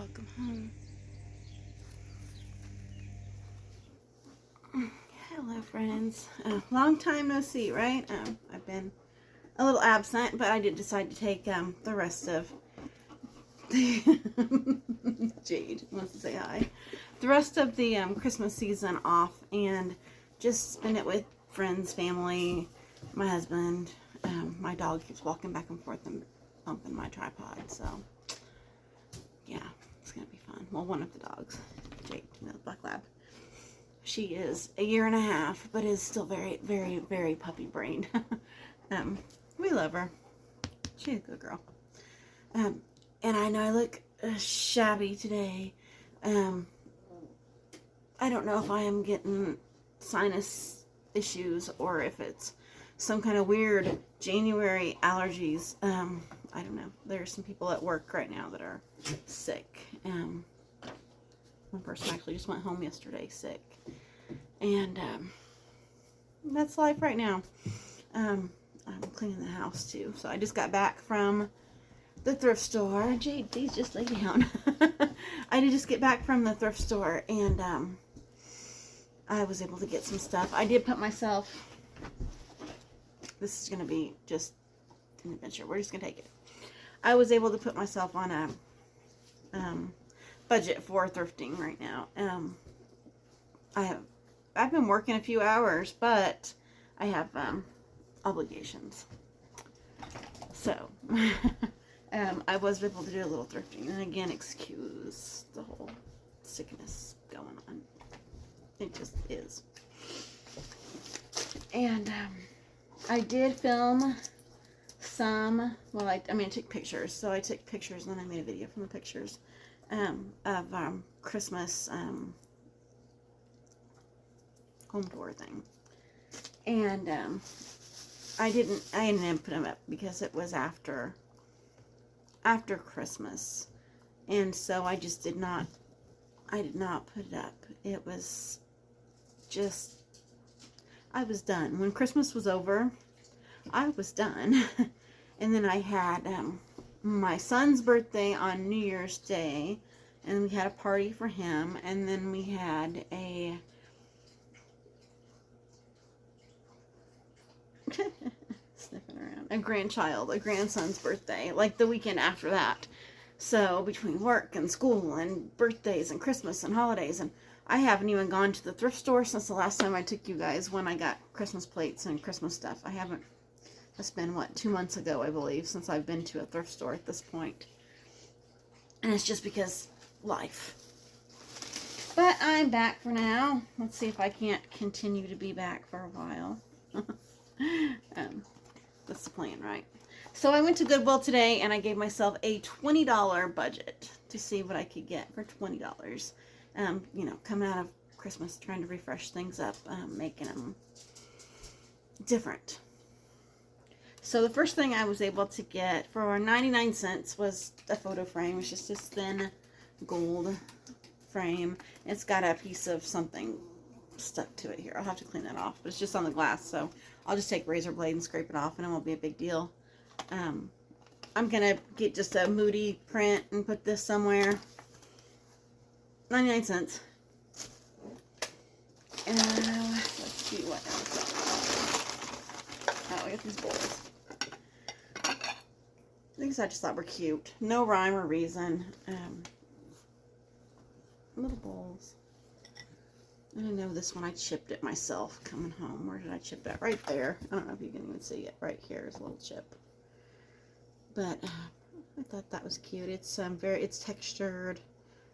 welcome home. Hello, friends. Long time no see, right? I've been a little absent, but I did decide to take the rest of the Jade wants to say hi. The rest of the Christmas season off and just spend it with friends, family, my husband. My dog keeps walking back and forth and bumping my tripod, so yeah, it's gonna be fun. Well, one of the dogs, Jade, the black lab. She is a year and a half, but is still very, very, very puppy brained. We love her. She's a good girl. And I know I look shabby today. I don't know if I am getting sinus issues or if it's some kind of weird January allergies. I don't know. There's some people at work right now that are sick. One person actually just went home yesterday sick. And that's life right now. I'm cleaning the house too. So I just got back from the thrift store. Jade, please just lay down. I did just get back from the thrift store and I was able to get some stuff. I did put myself, this is going to be just an adventure. We're just going to take it. I was able to put myself on a budget for thrifting right now. I've been working a few hours, but I have obligations. So I was able to do a little thrifting. And again, excuse the whole sickness going on. It just is. And I did film some, well, I took pictures. So I took pictures and then I made a video from the pictures of Christmas home tour thing. And I didn't put them up because it was after Christmas. And so I just did not put it up. It was just, I was done. When Christmas was over, I was done. And then I had my son's birthday on New Year's Day, and we had a party for him, and then we had a sniffing around, a grandson's birthday, like the weekend after that. So between work and school and birthdays and Christmas and holidays, and I haven't even gone to the thrift store since the last time I took you guys when I got Christmas plates and Christmas stuff. I haven't. It's been, 2 months ago, I believe, since I've been to a thrift store at this point. And it's just because life. But I'm back for now. Let's see if I can't continue to be back for a while. That's the plan, right? So I went to Goodwill today and I gave myself a $20 budget to see what I could get for $20. You know, coming out of Christmas, trying to refresh things up, making them different. So the first thing I was able to get for 99 cents was a photo frame. It's just this thin gold frame. It's got a piece of something stuck to it here. I'll have to clean that off, but it's just on the glass, so I'll just take a razor blade and scrape it off and it won't be a big deal. I'm gonna get just a Moody print and put this somewhere. 99 cents. And let's see what else. Oh, I got these bowls. These I just thought were cute. No rhyme or reason. Little bowls. I know this one I chipped it myself coming home. Where did I chip that? Right there. I don't know if you can even see it. Right here is a little chip. But I thought that was cute. It's it's textured,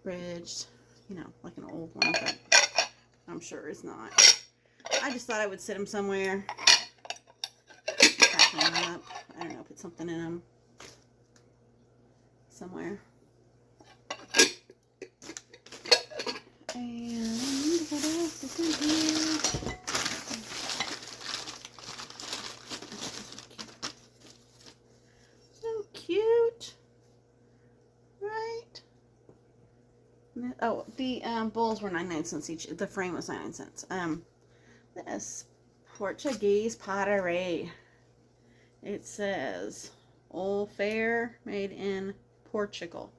ridged, you know, like an old one, but I'm sure it's not. I just thought I would sit them somewhere. Crack them up. I don't know, put something in them somewhere. And what else is in here? So cute, right? Oh, the bowls were 99 cents each. The frame was 99 cents. This Portuguese pottery. It says Old Fair, made in Portugal.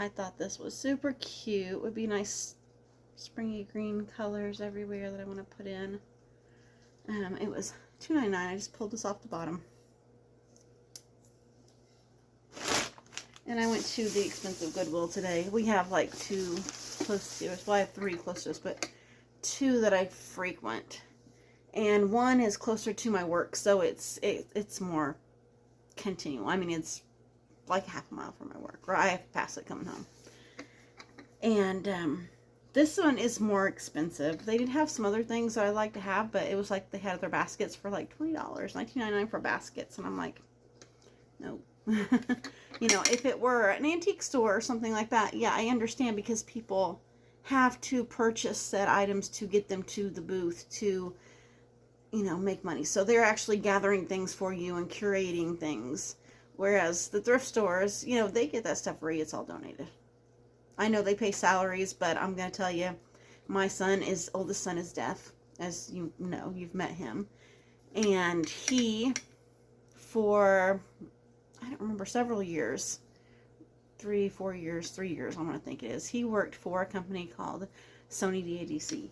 I thought this was super cute. It would be nice springy green colors everywhere that I want to put in. It was $2.99. I just pulled this off the bottom. And I went to the expensive Goodwill today. We have like 2 close to us. Well, I have 3 close to us, but 2 that I frequent. And 1 is closer to my work, so it's more continual. I mean, it's like half a mile from my work, or I have to pass it coming home. And this one is more expensive. They did have some other things that I like to have, but it was like they had their baskets for like $20, $19.99 for baskets, and I'm like, no. You know, if it were an antique store or something like that, yeah, I understand, because people have to purchase said items to get them to the booth to, you know, make money. So they're actually gathering things for you and curating things. Whereas the thrift stores, you know, they get that stuff free. It's all donated. I know they pay salaries, but I'm going to tell you, my oldest son is deaf, as you know, you've met him. And he, for, I don't remember, several years, 3 years, I want to think it is, he worked for a company called Sony DADC.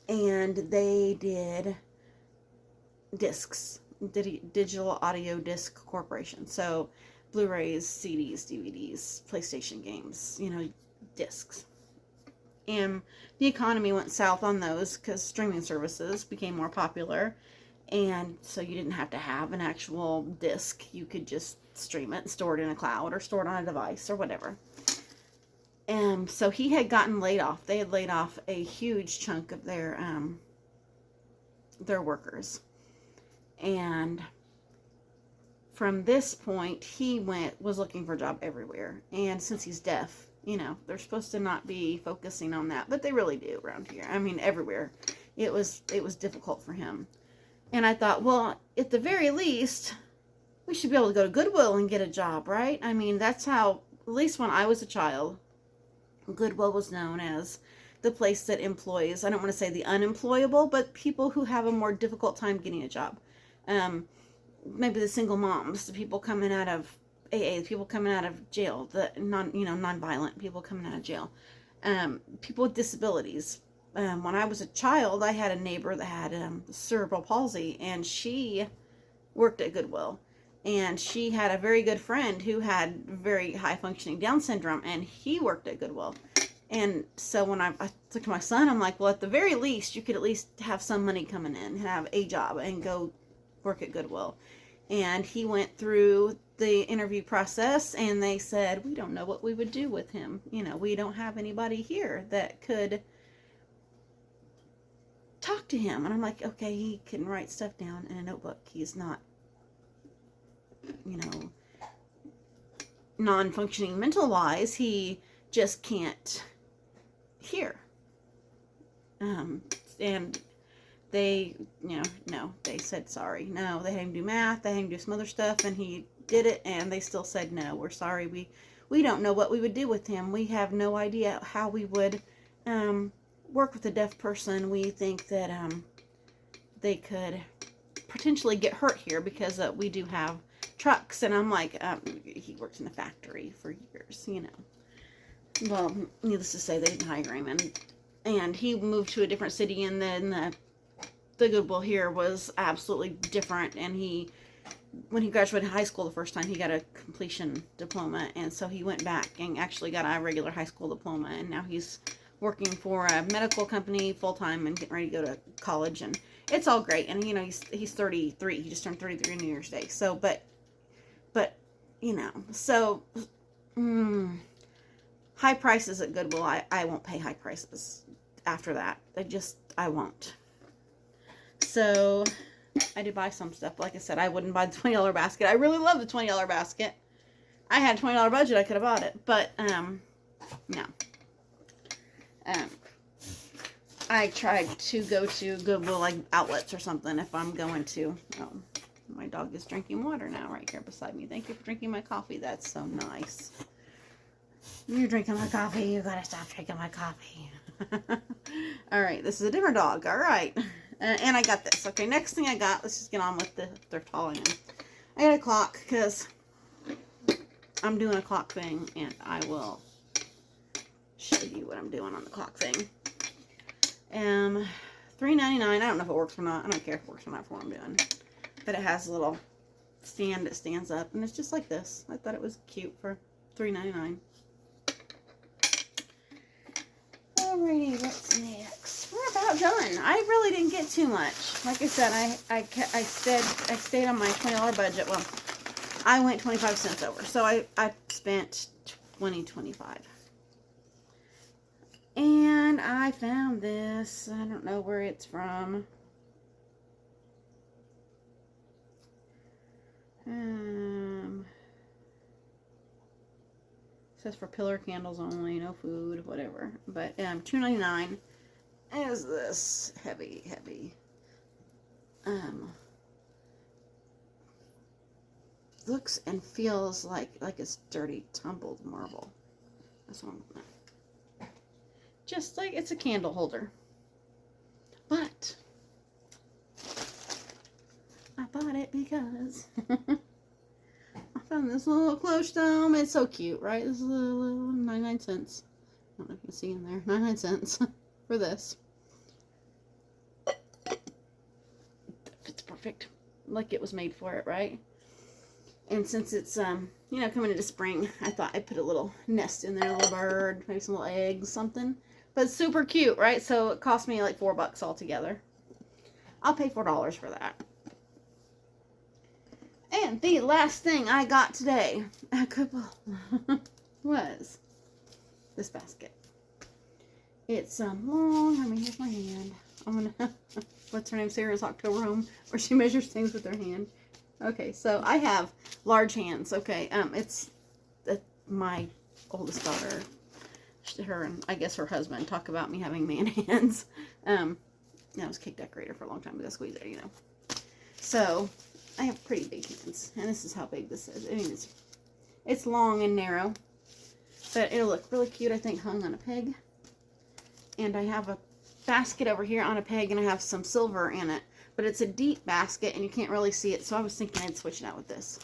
And they did discs, Digital Audio Disc Corporation. So Blu-rays, CDs, DVDs, PlayStation games, you know, discs. And the economy went south on those because streaming services became more popular. And so you didn't have to have an actual disc. You could just stream it and store it in a cloud or store it on a device or whatever. And so he had gotten laid off. They had laid off a huge chunk of their workers. And from this point, he was looking for a job everywhere. And since he's deaf, you know, they're supposed to not be focusing on that, but they really do around here. I mean, everywhere. It was difficult for him. And I thought, well, at the very least, we should be able to go to Goodwill and get a job, right? I mean, that's how, at least when I was a child, Goodwill was known as the place that employs, I don't want to say the unemployable, but people who have a more difficult time getting a job. Maybe the single moms, the people coming out of AA, the people coming out of jail, the non-violent people coming out of jail, people with disabilities. When I was a child, I had a neighbor that had cerebral palsy, and she worked at Goodwill. And she had a very good friend who had very high-functioning Down syndrome, and he worked at Goodwill. And so when I looked to my son, I'm like, well, at the very least, you could at least have some money coming in, have a job, and go work at Goodwill. And he went through the interview process, and they said, we don't know what we would do with him. You know, we don't have anybody here that could talk to him. And I'm like, okay, he can write stuff down in a notebook. He's not, you know, non-functioning mental-wise. He just can't hear. And they, you know, no, they said sorry. No, they had him do math, they had him do some other stuff, and he did it, and they still said, no, we're sorry. We don't know what we would do with him. We have no idea how we would work with a deaf person. We think that they could potentially get hurt here because we do have trucks. And I'm like, he works in a factory for years, you know. Well, needless to say, they didn't hire him, and he moved to a different city, and then the Goodwill here was absolutely different. And when he graduated high school the first time, he got a completion diploma, and so he went back and actually got a regular high school diploma, and now he's working for a medical company full-time and getting ready to go to college, and it's all great. And you know, he's 33. He just turned 33 on New Year's Day. So but you know, so high prices at Goodwill, I won't pay high prices after that. I won't. So I did buy some stuff. Like I said, I wouldn't buy the $20 basket. I really love the $20 basket. I had a $20 budget, I could have bought it, but no. I tried to go to Goodwill, like outlets or something, if I'm going to. Oh, my dog is drinking water now right here beside me. Thank you for drinking my coffee. That's so nice. You're drinking my coffee. You gotta stop drinking my coffee. All right, this is a different dog. All right. And I got this. Okay, next thing I got, let's just get on with the thrift hauling. I got a clock because I'm doing a clock thing, and I will show you what I'm doing on the clock thing. $3.99. I don't know if it works or not. I don't care if it works or not for what I'm doing. But it has a little stand that stands up, and it's just like this. I thought it was cute for $3.99. Alrighty, what's next? We're about done. I really didn't get too much. Like I said, I stayed on my $20 budget. Well, I went 25 cents over, so I spent $20.25. And I found this. I don't know where it's from. It says for pillar candles only, no food, whatever. But $2.99 is this heavy. Looks and feels like it's dirty, tumbled marble. That's what I'm just like it's a candle holder. But I bought it because I found this little cloche dome. It's so cute, right? This is a little 99 cents. I don't know if you can see in there. 99 cents for this. It's perfect. Like it was made for it, right? And since it's, you know, coming into spring, I thought I'd put a little nest in there, a little bird, maybe some little eggs, something. But it's super cute, right? So it cost me like $4 altogether. I'll pay $4 for that. And the last thing I got today at Goodwill was this basket. It's long. I mean, here's my hand. I'm gonna. What's her name? Sarah's October Home, where she measures things with her hand. Okay, so I have large hands. Okay, it's my oldest daughter. Her and I guess her husband talk about me having man hands. I was a cake decorator for a long time with a squeezer, you know. So I have pretty big hands, and this is how big this is. I mean, it's long and narrow, but it'll look really cute, I think, hung on a peg. And I have a basket over here on a peg, and I have some silver in it, but it's a deep basket, and you can't really see it, so I was thinking I'd switch it out with this,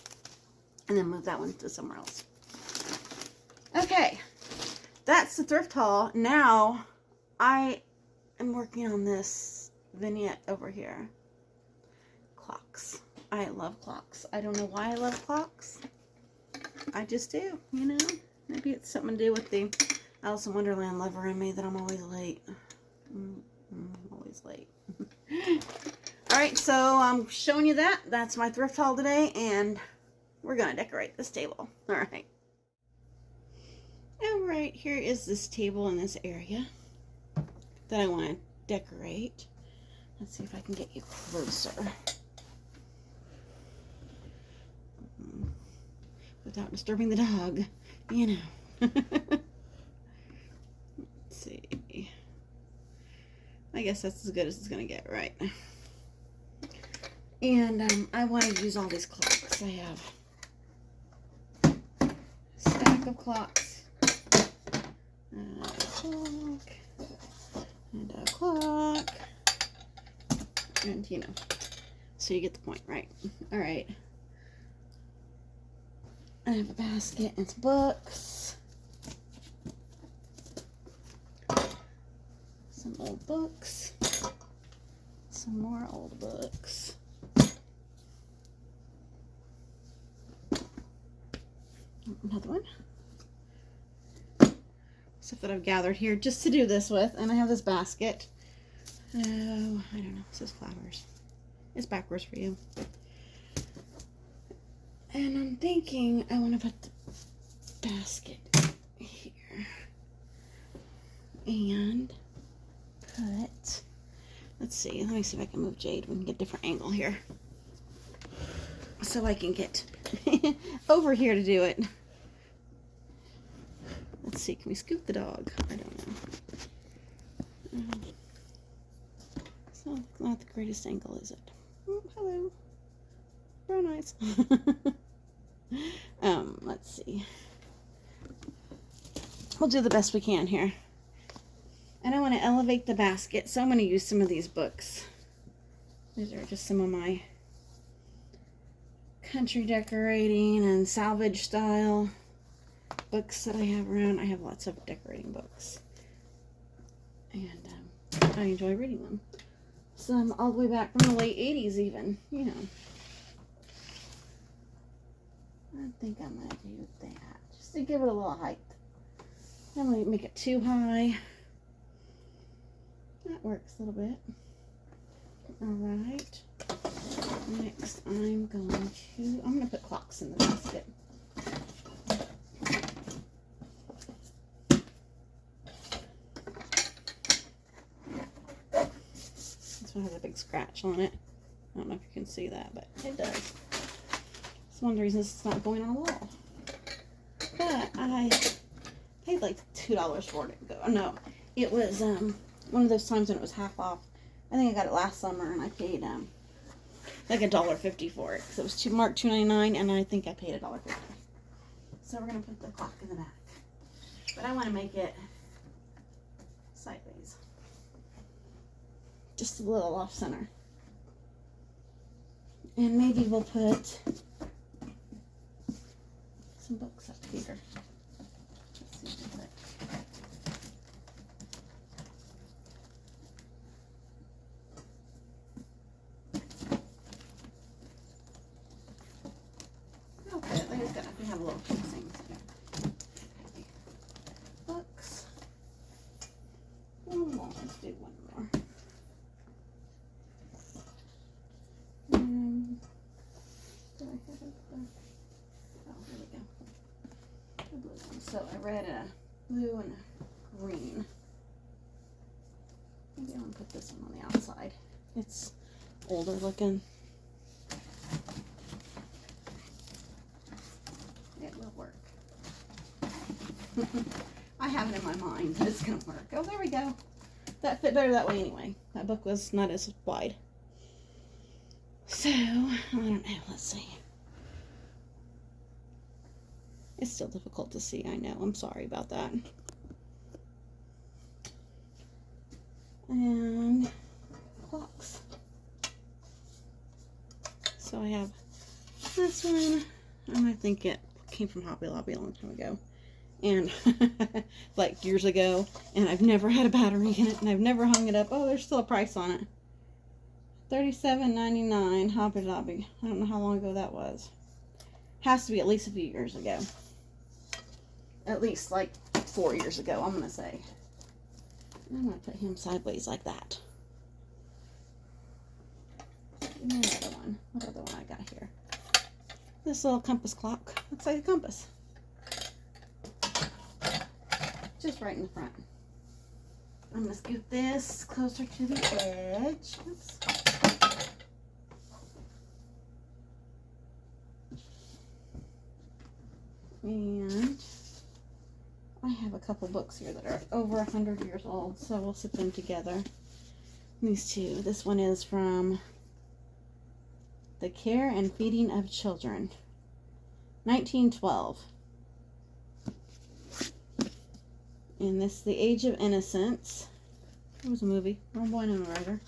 and then move that one to somewhere else. Okay, that's the thrift haul. Now, I am working on this vignette over here. Clocks. I love clocks. I don't know why I love clocks. I just do, you know. Maybe it's something to do with the Alice in Wonderland lover in me that I'm always late. I'm always late. Alright, so I'm showing you that. That's my thrift haul today, and we're going to decorate this table. Alright. Alright, here is this table in this area that I want to decorate. Let's see if I can get you closer. Without disturbing the dog, you know. Let's see. I guess that's as good as it's going to get, right? And I want to use all these clocks. I have a stack of clocks. A clock. And a clock. And, you know. So you get the point, right? Alright. I have a basket and some books. Some old books. Some more old books. Another one. Stuff that I've gathered here just to do this with. And I have this basket. Oh, I don't know. It says flowers. It's backwards for you. And I'm thinking I want to put the basket here. And put, let's see, let me see if I can move Jade. We can get a different angle here. So I can get over here to do it. Let's see, can we scoop the dog? I don't know. It's not the greatest angle, is it? Oh, hello. Brown eyes. Let's see. We'll do the best we can here. And I want to elevate the basket, so I'm going to use some of these books. These are just some of my country decorating and salvage style books that I have around. I have lots of decorating books. And I enjoy reading them. Some all the way back from the late 80s even, you know. I think I'm going to do that. Just to give it a little height. I'm going to make it too high. That works a little bit. Alright. Next I'm going to put clocks in the basket. This one has a big scratch on it. I don't know if you can see that, but it does. It's one of the reasons it's not going on a wall. But I paid like $2 for it. No, it was one of those times when it was half off. I think I got it last summer, and I paid like $1.50 for it. So it was marked $2.99, and I think I paid $1.50. So we're gonna put the clock in the back, but I want to make it sideways, just a little off center, and maybe we'll put some books up here. Let's see what that. Okay, I think it's good. We have a little fixings here. Okay. Books. One more. Let's do one more. Do I have it? Oh, there we go. The blue one. So I read a blue and a green. Maybe I'm going to put this one on the outside. It's older looking. It will work. I have it in my mind that it's going to work. Oh, there we go. That fit better that way anyway. That book was not as wide. So, I don't know. Let's see. It's still difficult to see, I know. I'm sorry about that. And clocks. So I have this one, and I think it came from Hobby Lobby a long time ago. And like years ago, and I've never had a battery in it, and I've never hung it up. Oh, there's still a price on it. $37.99, Hobby Lobby. I don't know how long ago that was. Has to be at least a few years ago. At least like 4 years ago, I'm gonna say. And I'm gonna put him sideways like that. Give me another one. What other one I got here? This little compass clock. Looks like a compass. Just right in the front. I'm gonna scoot this closer to the edge. Oops. And I have a couple books here that are over 100 years old, so we'll sit them together. These two. This one is from The Care and Feeding of Children, 1912. And this, The Age of Innocence. It was a movie. Wrong boy, no writer.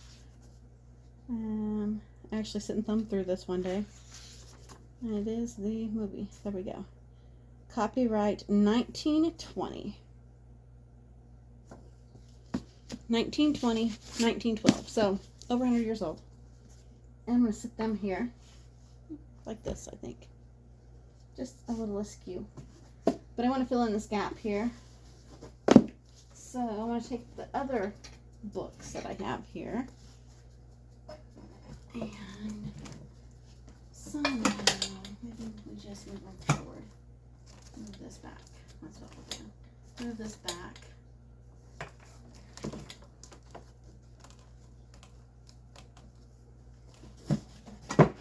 I actually sit and thumb through this one day. And it is the movie. There we go. Copyright 1920. 1920, 1912. So, over 100 years old. And I'm going to sit them here. Like this, I think. Just a little askew. But I want to fill in this gap here. So, I want to take the other books that I have here. And somehow, maybe we just move them forward. Move this back. That's what we'll do. Move this back.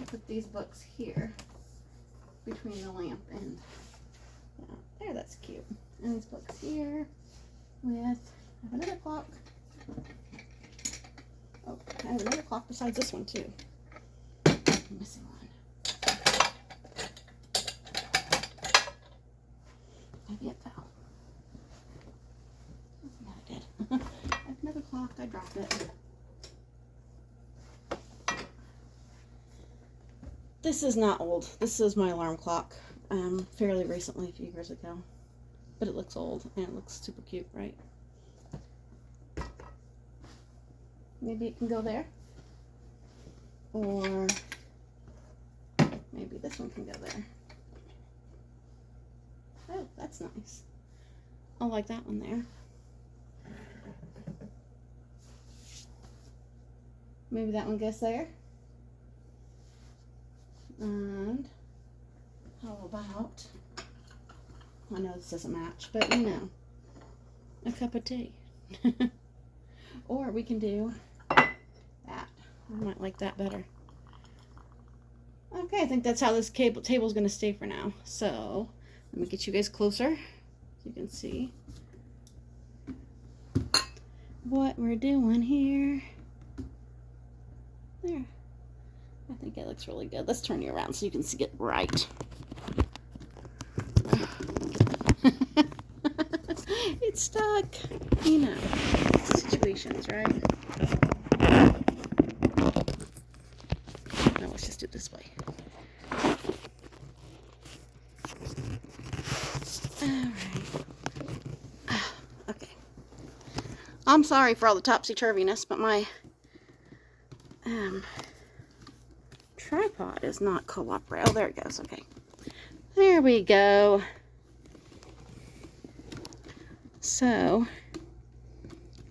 Put these books here between the lamp and there, that's cute. And these books here with, I have another clock. Oh, I have another clock besides this one too. I'm missing one. Maybe it fell. Yeah, it did. I have another clock. I dropped it. This is not old. This is my alarm clock. Fairly recently, a few years ago. but it looks old and it looks super cute, right? Maybe it can go there. Or maybe this one can go there. Oh, that's nice. I like that one there. Maybe that one goes there. And how about, I know this doesn't match, but you know, a cup of tea. Or we can do that. I might like that better. Okay, I think that's how this table is going to stay for now. So let me get you guys closer so you can see what we're doing here. There. I think it looks really good. Let's turn you around so you can see it right. It's stuck. You know, situations, right? No, let's just do it this way. Alright. Okay. I'm sorry for all the topsy-turviness, but my tripod is not cooperating. Oh, there it goes. Okay. There we go. So,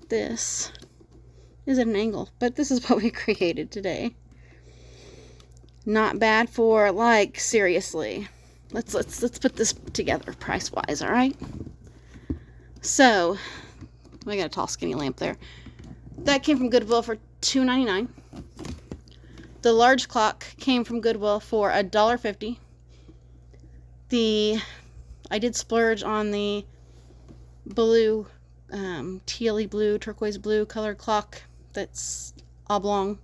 this is at an angle, but this is what we created today. Not bad for, like, seriously. Let's put this together price-wise, all right? So, I got a tall skinny lamp there. That came from Goodwill for $2.99. The large clock came from Goodwill for $1.50. I did splurge on the blue, tealy blue, turquoise blue color clock that's oblong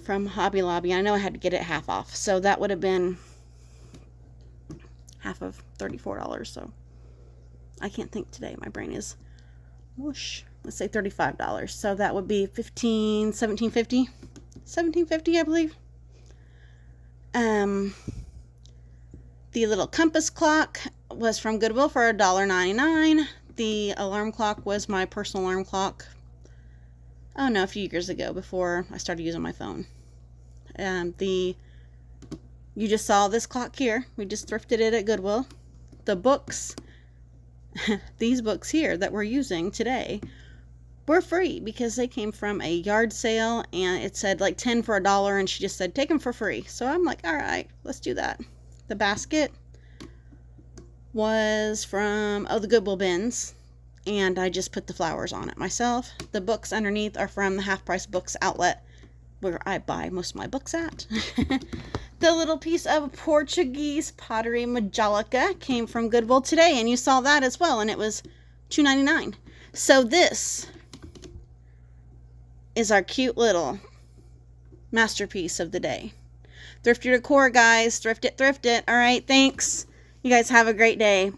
from Hobby Lobby. I know I had to get it half off, so that would have been half of $34. So I can't think today. My brain is whoosh. Let's say $35. So that would be $17.50. $17.50, I believe. The little compass clock was from Goodwill for $1.99. The alarm clock was my personal alarm clock. Oh no, a few years ago before I started using my phone. You just saw this clock here. We just thrifted it at Goodwill. The books, these books here that we're using today, were free because they came from a yard sale and it said like 10 for $1 and she just said take them for free. So I'm like, all right, let's do that. The basket was from the Goodwill bins and I just put the flowers on it myself. The books underneath are from the Half Price Books outlet where I buy most of my books at. The little piece of Portuguese pottery majolica came from Goodwill today and you saw that as well and it was $2.99. So this is our cute little masterpiece of the day. Thrift your decor, guys. Thrift it, thrift it. All right, thanks. You guys have a great day.